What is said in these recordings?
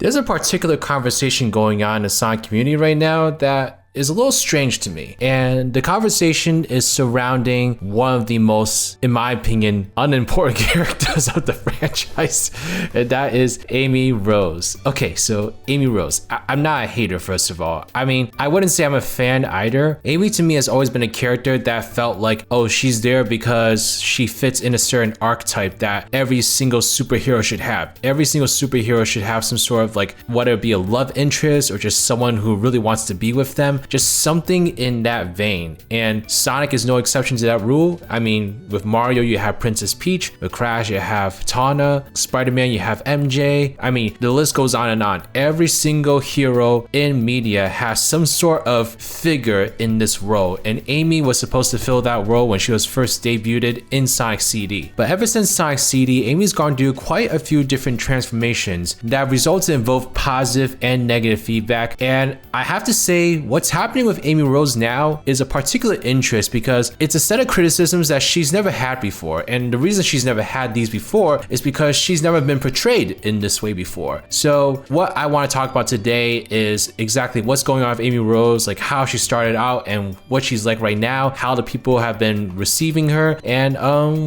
There's a particular conversation going on in the Sonic community right now that is a little strange to me. And the conversation is surrounding one of the most, in my opinion, unimportant characters of the franchise. And that is Amy Rose. Okay, so Amy Rose. I'm not a hater, first of all. I mean, I wouldn't say I'm a fan either. Amy to me has always been a character that felt like, oh, she's there because she fits in a certain archetype that every single superhero should have. Every single superhero should have some sort of like, whether it be a love interest or just someone who really wants to be with them. Just something in that vein. And Sonic is no exception to that rule. I mean, with Mario, you have Princess Peach. With Crash, you have Tawna. Spider-Man, you have MJ. I mean, the list goes on and on. Every single hero in media has some sort of figure in this role. And Amy was supposed to fill that role when she was first debuted in Sonic CD. But ever since Sonic CD, Amy's gone through quite a few different transformations that resulted in both positive and negative feedback. And I have to say, what's happening with Amy Rose now is a particular interest because it's a set of criticisms that she's never had before. And the reason she's never had these before is because she's never been portrayed in this way before. So what I want to talk about today is exactly what's going on with Amy Rose, like how she started out and what she's like right now, how the people have been receiving her, and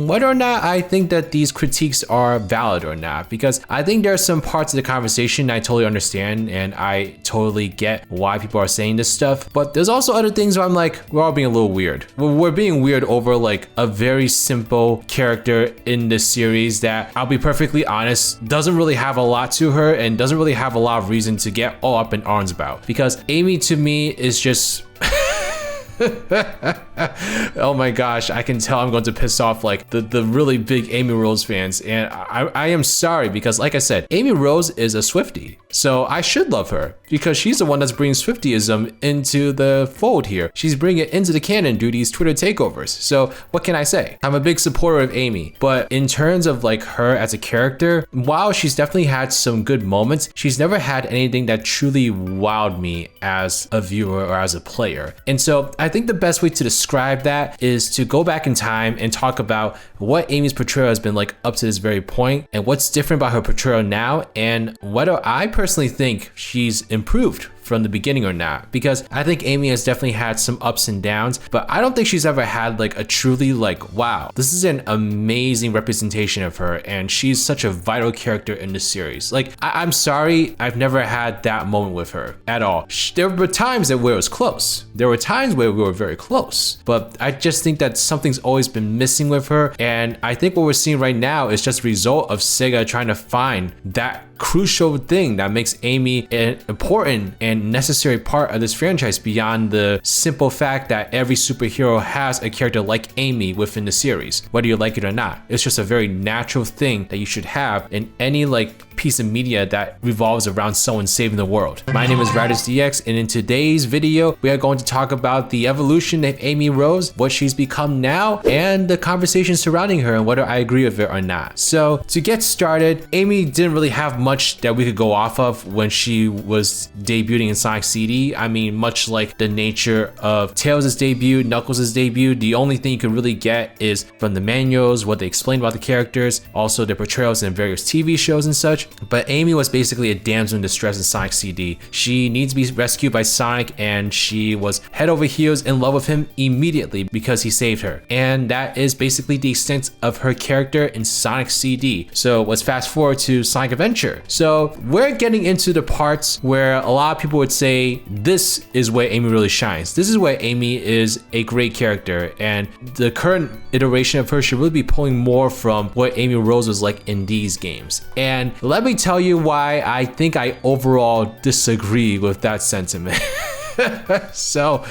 whether or not I think that these critiques are valid or not. Because I think there are some parts of the conversation I totally understand and I totally get why people are saying this stuff. But there's also other things where I'm like, we're all being a little weird. We're being weird over like a very simple character in this series that, I'll be perfectly honest, doesn't really have a lot to her and doesn't really have a lot of reason to get all up in arms about. Because Amy to me is just oh my gosh, I can tell I'm going to piss off like the really big Amy Rose fans, and I am sorry because like I said, Amy Rose is a Swiftie, so I should love her because she's the one that's bringing Swiftyism into the fold here. She's bringing it into the canon through these Twitter takeovers. So what can I say? I'm a big supporter of Amy, but in terms of like her as a character, while she's definitely had some good moments, she's never had anything that truly wowed me as a viewer or as a player. And so I think the best way to describe that is to go back in time and talk about what Amy's portrayal has been like up to this very point and what's different about her portrayal now and whether I personally think she's improved from the beginning or not, because I think Amy has definitely had some ups and downs, but I don't think she's ever had like a truly like, wow, this is an amazing representation of her and she's such a vital character in this series. Like, I'm sorry, I've never had that moment with her at all. There were times where it was close. There were times where we were very close, but I just think that something's always been missing with her, and I think what we're seeing right now is just a result of Sega trying to find that crucial thing that makes Amy an important and necessary part of this franchise beyond the simple fact that every superhero has a character like Amy within the series, whether you like it or not. It's just a very natural thing that you should have in any like piece of media that revolves around someone saving the world. My name is RidersDX, and in today's video, we are going to talk about the evolution of Amy Rose, what she's become now, and the conversation surrounding her and whether I agree with it or not. So to get started, Amy didn't really have much that we could go off of when she was debuting in Sonic CD. I mean, much like the nature of Tails' debut, Knuckles' debut, the only thing you can really get is from the manuals, what they explained about the characters, also their portrayals in various TV shows and such. But Amy was basically a damsel in distress in Sonic CD. She needs to be rescued by Sonic, and she was head over heels in love with him immediately because he saved her. And that is basically the extent of her character in Sonic CD. So let's fast forward to Sonic Adventure. So we're getting into the parts where a lot of people would say this is where Amy really shines. This is where Amy is a great character, and the current iteration of her should really be pulling more from what Amy Rose was like in these games. And let me tell you why I think I overall disagree with that sentiment. So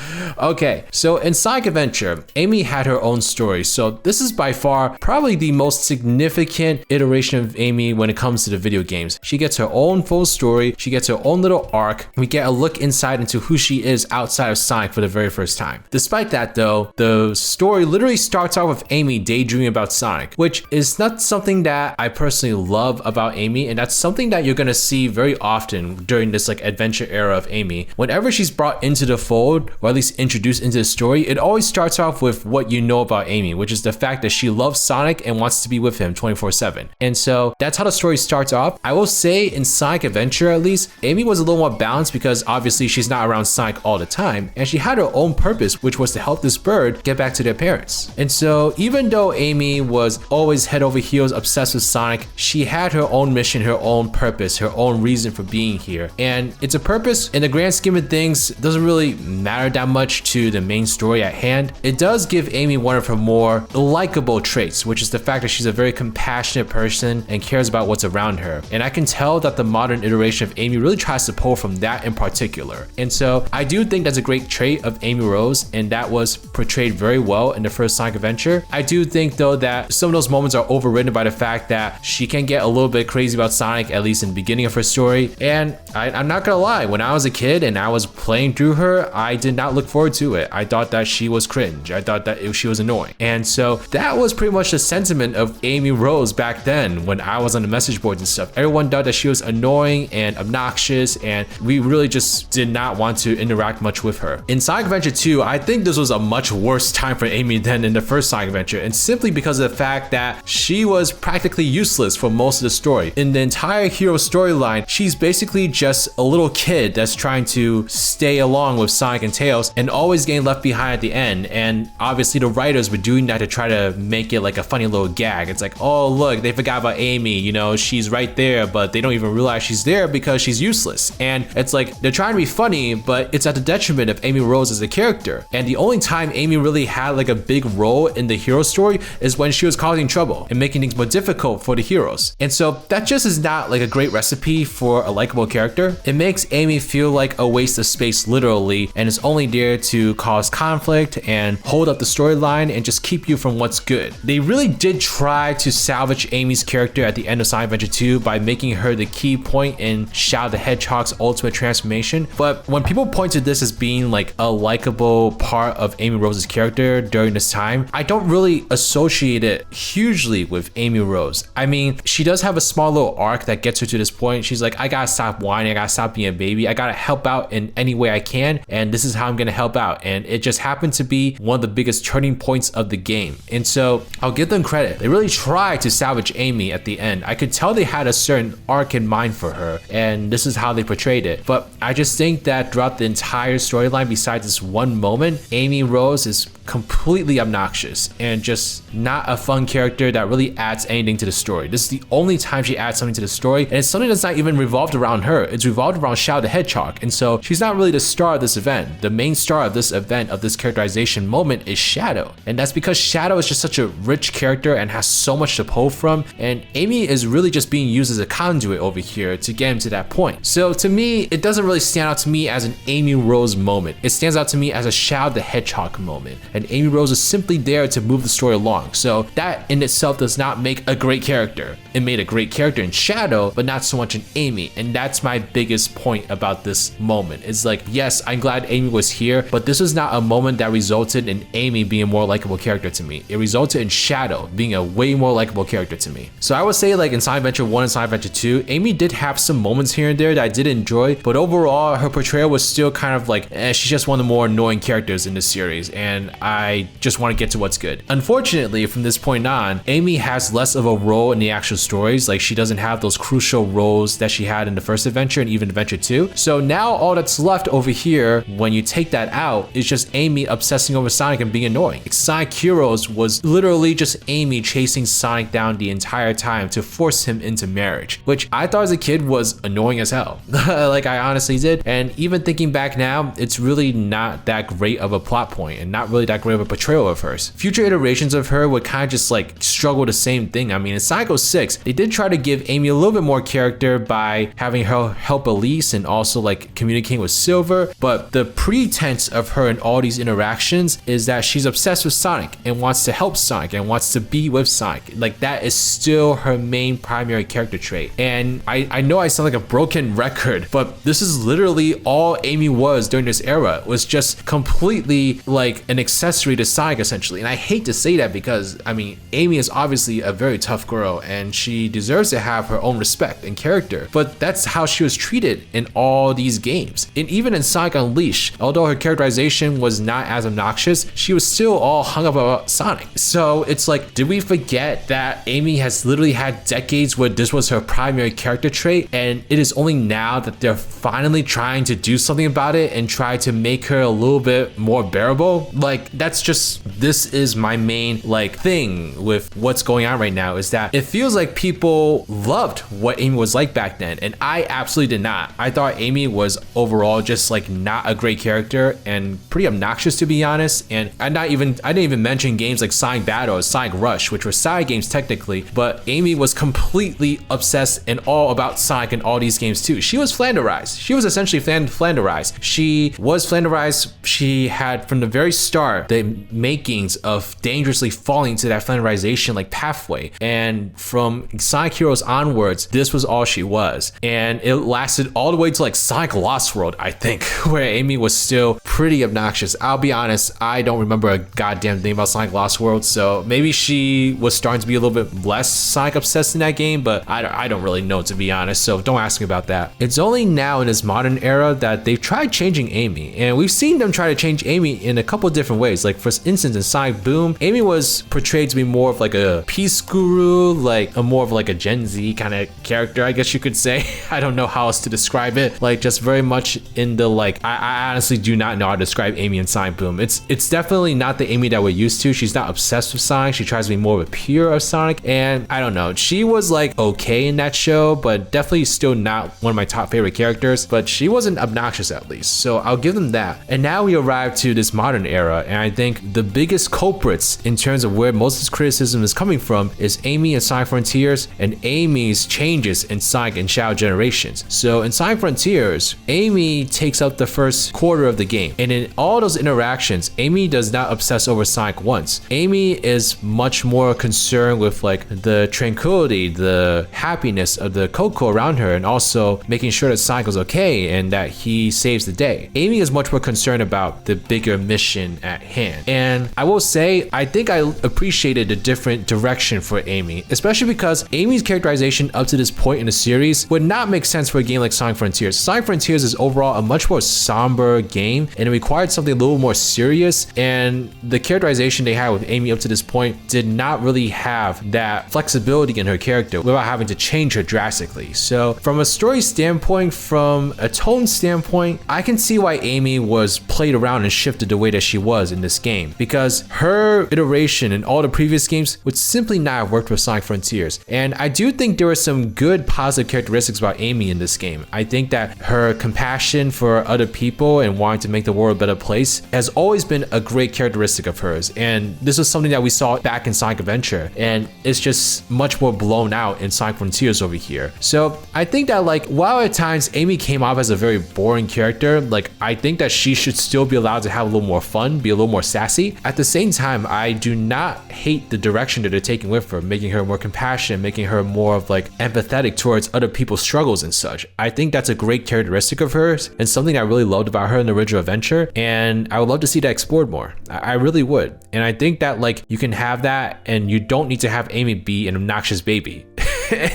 in Sonic Adventure, Amy had her own story. So this is by far probably the most significant iteration of Amy when it comes to the video games. She gets her own full story. She gets her own little arc. We get a look inside into who she is outside of Sonic for the very first time. Despite that though, the story literally starts off with Amy daydreaming about Sonic, which is not something that I personally love about Amy, and that's something that you're gonna see very often during this like adventure era of Amy. Whenever she's brought brought into the fold, or at least introduced into the story, it always starts off with what you know about Amy, which is the fact that she loves Sonic and wants to be with him 24/7. And so that's how the story starts off. I will say in Sonic Adventure, at least, Amy was a little more balanced because obviously she's not around Sonic all the time, and she had her own purpose, which was to help this bird get back to their parents. And so even though Amy was always head over heels obsessed with Sonic, she had her own mission, her own purpose, her own reason for being here. And it's a purpose in the grand scheme of things doesn't really matter that much to the main story at hand. It does give Amy one of her more likable traits, which is the fact that she's a very compassionate person and cares about what's around her. And I can tell that the modern iteration of Amy really tries to pull from that in particular. And so I do think that's a great trait of Amy Rose, and that was portrayed very well in the first Sonic Adventure. I do think though that some of those moments are overridden by the fact that she can get a little bit crazy about Sonic, at least in the beginning of her story. And I'm not gonna lie, when I was a kid and I was playing through her, I did not look forward to it. I thought that she was cringe. I thought that she was annoying. And so that was pretty much the sentiment of Amy Rose back then when I was on the message boards and stuff. Everyone thought that she was annoying and obnoxious, and we really just did not want to interact much with her. In Sonic Adventure 2, I think this was a much worse time for Amy than in the first Sonic Adventure, and simply because of the fact that she was practically useless for most of the story. In the entire hero storyline, she's basically just a little kid that's trying to stay along with Sonic and Tails and always getting left behind at the end. And obviously the writers were doing that to try to make it like a funny little gag. It's like, oh look, they forgot about Amy, you know, she's right there, but they don't even realize she's there because she's useless. And it's like they're trying to be funny, but it's at the detriment of Amy Rose as a character. And the only time Amy really had like a big role in the hero story is when she was causing trouble and making things more difficult for the heroes. And so that just is not like a great recipe for a likable character. It makes Amy feel like a waste of space literally, and is only there to cause conflict and hold up the storyline and just keep you from what's good. They really did try to salvage Amy's character at the end of Sonic Adventure 2 by making her the key point in Shadow the Hedgehog's ultimate transformation. But when people point to this as being like a likable part of Amy Rose's character during this time, I don't really associate it hugely with Amy Rose. I mean, she does have a small little arc that gets her to this point. She's like, I gotta stop whining, I gotta stop being a baby, I gotta help out in any way I can, and this is how I'm gonna help out. And it just happened to be one of the biggest turning points of the game. And so I'll give them credit. They really tried to salvage Amy at the end. I could tell they had a certain arc in mind for her, and this is how they portrayed it. But I just think that throughout the entire storyline, besides this one moment, Amy Rose is completely obnoxious and just not a fun character that really adds anything to the story. This is the only time she adds something to the story, and it's something that's not even revolved around her. It's revolved around Shadow the Hedgehog, and so she's not really the star of this event. The main star of this event, of this characterization moment, is Shadow, and that's because Shadow is just such a rich character and has so much to pull from, and Amy is really just being used as a conduit over here to get him to that point. So to me, it doesn't really stand out to me as an Amy Rose moment. It stands out to me as a Shadow the Hedgehog moment, and Amy Rose is simply there to move the story along. So that in itself does not make a great character. It made a great character in Shadow, but not so much in Amy, and that's my biggest point about this moment. It's like, yes, I'm glad Amy was here, but this was not a moment that resulted in Amy being a more likable character to me. It resulted in Shadow being a way more likable character to me. So I would say, like in Sonic Adventure 1 and Sonic Adventure 2, Amy did have some moments here and there that I did enjoy, but overall her portrayal was still kind of like, she's just one of the more annoying characters in this series, and I just want to get to what's good. Unfortunately, from this point on, Amy has less of a role in the actual stories. Like, she doesn't have those crucial roles that she had in the first adventure and even Adventure 2. So now all that's left over here, when you take that out, is just Amy obsessing over Sonic and being annoying. Sonic Heroes was literally just Amy chasing Sonic down the entire time to force him into marriage, which I thought as a kid was annoying as hell. Like, I honestly did. And even thinking back now, it's really not that great of a plot point and not really that great of a portrayal of hers. Future iterations of her would kind of just like struggle the same thing. I mean, in Sonic 06, they did try to give Amy a little bit more character by having her help Elise and also like communicating with Silver, but the pretense of her in all these interactions is that she's obsessed with Sonic and wants to help Sonic and wants to be with Sonic. Like, that is still her main primary character trait. And I know I sound like a broken record, but this is literally all Amy was during this era, was just completely like an accessory to Sonic essentially. And I hate to say that because, I mean, Amy is obviously a very tough girl and she deserves to have her own respect and character, but that's how she was treated in all these games. And even in Sonic Unleashed, although her characterization was not as obnoxious, she was still all hung up about Sonic. So it's like, did we forget that Amy has literally had decades where this was her primary character trait, and it is only now that they're finally trying to do something about it and try to make her a little bit more bearable? Like, that's just, this is my main like thing with what's going on right now, is that it feels like people loved what Amy was like back then, and I absolutely did not. I thought Amy was overall just like not a great character and pretty obnoxious, to be honest. And I didn't even mention games like Sonic Battle or Sonic Rush, which were side games technically, but Amy was completely obsessed and all about Sonic in all these games too. She was Flanderized. She was essentially Flanderized. She was Flanderized. She had from the very start the makings of dangerously falling into that Flanderization like pathway, and from Sonic Heroes onwards, this was all she was. And it lasted all the way to like Sonic Lost World, I think, where Amy was still pretty obnoxious. I'll be honest, I don't remember a goddamn thing about Sonic Lost World, so maybe she was starting to be a little bit less Sonic obsessed in that game, but I don't really know, to be honest, so don't ask me about that. It's only now in this modern era that they've tried changing Amy, and we've seen them try to change Amy in a couple different ways. Like for instance, in Sonic Boom, Amy was portrayed to be more of like a peace guru, like a more of like a Gen Z kind of character, I guess you could say. I don't know how else to describe it. Like just very much in the like, I honestly do not know how to describe Amy in Sonic Boom. It's definitely not the Amy that we're used to. She's not obsessed with Sonic. She tries to be more of a peer of Sonic, and I don't know. She was like okay in that show, but definitely still not one of my top favorite characters, but she wasn't obnoxious at least. So I'll give them that. And now we arrive to this modern era, and I think the biggest culprits in terms of where most of this criticism is coming from is Amy in Sonic Frontiers and Amy's changes in Sonic and Shadow Generations. So in Sonic Frontiers, Amy takes up the first quarter of the game, and in all those interactions, Amy does not obsess over Sonic once. Amy is much more concerned with like the tranquility, the happiness of the Coco around her, and also making sure that Sonic is okay and that he saves the day. Amy is much more concerned about the bigger mission at hand. And I will say, I think I appreciated the different direction for Amy, especially because Amy's characterization up to this point in the series would not make sense for a game like Sonic Frontiers. Sonic Frontiers is overall a much more somber game, and it required something a little more serious, and the characterization they had with Amy up to this point did not really have that flexibility in her character without having to change her drastically. So from a story standpoint, from a tone standpoint, I can see why Amy was played around and shifted the way that she was in this game, because her iteration in all the previous games would simply not have worked with Sonic Frontiers. And I do think there were some good positive characteristics about Amy in this game. I think that her compassion for other people and wanting to make the world a better place has always been a great characteristic of hers, and this was something that we saw back in Sonic Adventure, and it's just much more blown out in Sonic Frontiers over here. So I think that like, while at times Amy came off as a very boring character, like I think that she should still be allowed to have a little more fun, be a little more sassy. At the same time, I do not hate the direction that they're taking with her, making her more compassionate, making her more of like empathetic towards other people's struggles and such. I think that's a great characteristic of hers and something I really loved about her in the original adventure, and I would love to see that explored more. I really would. And I think that like you can have that, and you don't need to have Amy be an obnoxious baby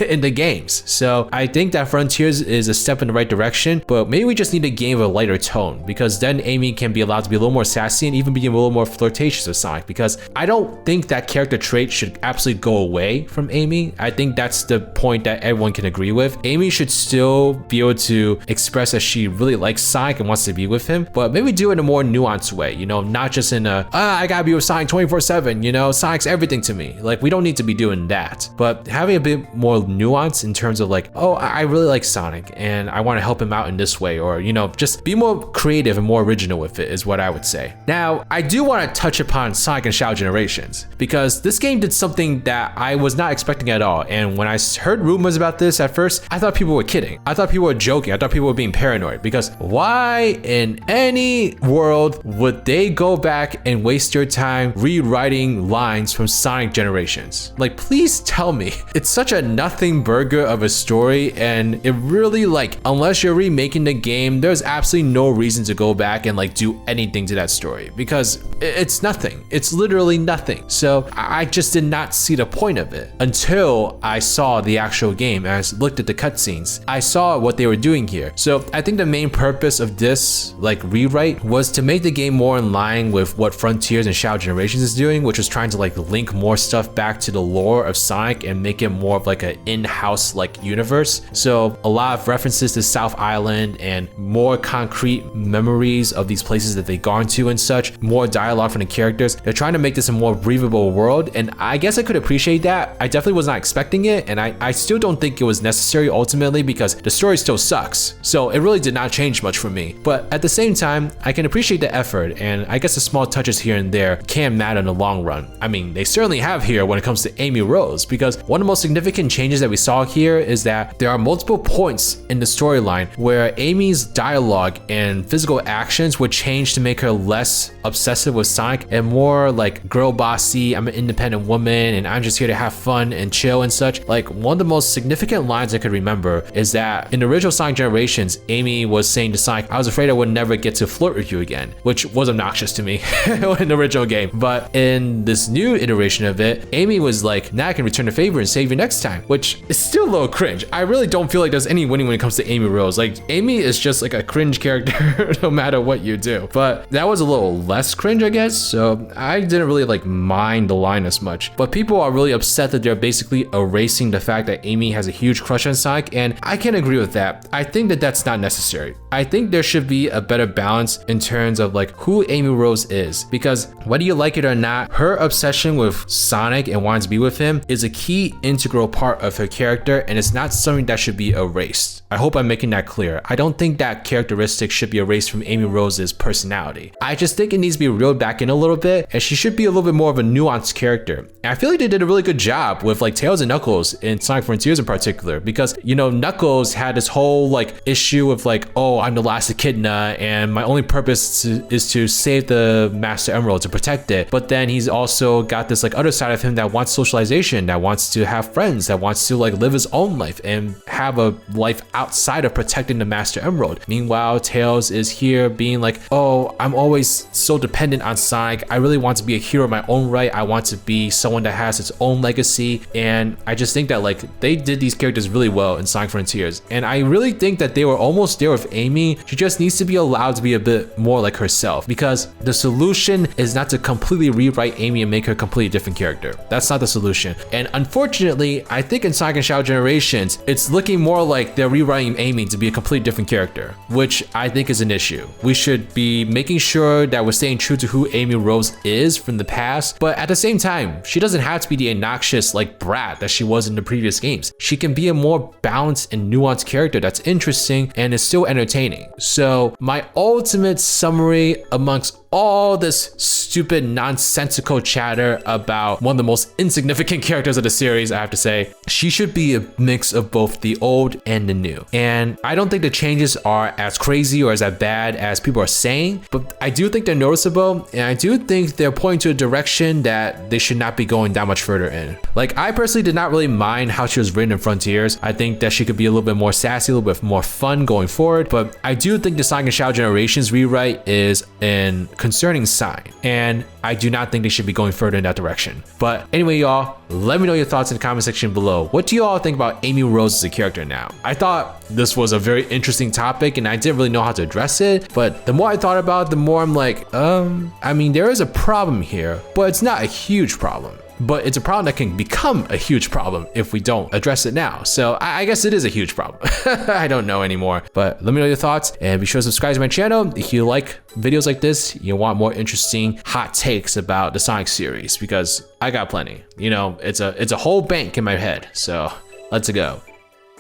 in the games. So I think that Frontiers is a step in the right direction, but maybe we just need a game of a lighter tone, because then Amy can be allowed to be a little more sassy and even be a little more flirtatious with Sonic, because I don't think that character trait should absolutely go away from Amy. I think that's the point that everyone can agree with. Amy should still be able to express that she really likes Sonic and wants to be with him, but maybe do it in a more nuanced way, you know, not just in a, I gotta be with Sonic 24/7, you know, Sonic's everything to me. Like, we don't need to be doing that, but having a bit more nuance in terms of like, oh, I really like Sonic and I want to help him out in this way, or, you know, just be more creative and more original with it is what I would say. Now, I do want to touch upon Sonic and Shadow Generations, because this game did something that I was not expecting at all. And when I heard rumors about this at first, I thought people were kidding. I thought people were joking. I thought people were being paranoid, because why in any world would they go back and waste your time rewriting lines from Sonic Generations? Like, please tell me. It's such a nothing burger of a story, and it really, like, unless you're remaking the game, there's absolutely no reason to go back and like do anything to that story because it's nothing. It's literally nothing. So I just did not see the point of it until I saw the actual game and I looked at the cutscenes. I saw what they were doing here. So I think the main purpose of this like rewrite was to make the game more in line with what Frontiers and Shadow Generations is doing, which was trying to like link more stuff back to the lore of Sonic and make it more of like an in-house like universe. So a lot of references to South Island and more concrete memories of these places that they gone to and such, more dialogue from the characters. They're trying to make this a more breathable world, and I guess I could appreciate that. I definitely was not expecting it, and I still don't think it was necessary ultimately because the story still sucks. So it really did not change much for me. But at the same time, I can appreciate the effort, and I guess the small touches here and there can matter in the long run. I mean, they certainly have here when it comes to Amy Rose, because one of the most significant changes that we saw here is that there are multiple points in the storyline where Amy's dialogue and physical actions would change to make her less obsessive with Sonic and more like girl bossy. I'm an independent woman and I'm just here to have fun and chill and such. Like, one of the most significant lines I could remember is that in the original Sonic Generations, Amy was saying to Sonic, I was afraid I would never get to flirt with you again, which was obnoxious to me in the original game. But in this new iteration of it, Amy was like, now I can return the favor and save you next time, which is still a little cringe. I really don't feel like there's any winning when it comes to Amy Rose. Like, Amy is just like a cringe character no matter what you do. But that was a little less cringe, I guess. So I didn't really like mind the line as much. But people are really upset that they're basically erasing the fact that Amy has a huge crush on Sonic, and I can agree with that. I think that that's not necessary. I think there should be a better balance in terms of like who Amy Rose is, because whether you like it or not, her obsession with Sonic and wanting to be with him is a key integral part of her character, and it's not something that should be erased. I hope I'm making that clear. I don't think that characteristic should be erased from Amy Rose's personality. I just think it needs to be reeled back in a little bit, and she should be a little bit more of a nuanced character. And I feel like they did a really good job with like Tails and Knuckles in Sonic Frontiers in particular, because, you know, Knuckles had this whole like issue of like, oh, I'm the last Echidna and my only purpose is to save the Master Emerald, to protect it. But then he's also got this like other side of him that wants socialization, that wants to have friends, that wants to like live his own life and have a life outside of protecting the Master Emerald. Meanwhile, Tails is here being like, oh, I'm always so dependent on Sonic. I really want to be a hero in my own right. I want to be someone that has its own legacy. And I just think that like they did these characters really well in Sonic Frontiers. And I really think that they were almost there with Amy. She just needs to be allowed to be a bit more like herself, because the solution is not to completely rewrite Amy and make her a completely different character. That's not the solution. And unfortunately, I think in Sonic and Shadow Generations, it's looking more like they're rewriting Amy to be a completely different character, which I think is an issue. We should be making sure that we're staying true to who Amy Rose is from the past, but at the same time, she doesn't have to be the obnoxious like brat that she was in the previous games. She can be a more balanced and nuanced character that's interesting and is still entertaining. So my ultimate summary amongst all this stupid nonsensical chatter about one of the most insignificant characters of the series, I have to say, she should be a mix of both the old and the new. And I don't think the changes are as crazy or as bad as people are saying, but I do think they're noticeable, and I do think they're pointing to a direction that they should not be going that much further in. Like, I personally did not really mind how she was written in Frontiers. I think that she could be a little bit more sassy, a little bit more fun going forward, but I do think the Sonic and Shadow Generations rewrite is an concerning sign, and I do not think they should be going further in that direction. But anyway, y'all, let me know your thoughts in the comment section below. What do you all think about Amy Rose as a character now? I thought this was a very interesting topic, and I didn't really know how to address it, but the more I thought about it, the more I'm like, I mean, there is a problem here, but it's not a huge problem. But it's a problem that can become a huge problem if we don't address it now. So I guess it is a huge problem. I don't know anymore. But let me know your thoughts, and be sure to subscribe to my channel if you like videos like this. You want more interesting hot takes about the Sonic series, because I got plenty. You know, it's a whole bank in my head. So let's go.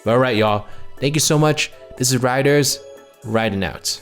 All right, y'all. Thank you so much. This is Riders, riding out.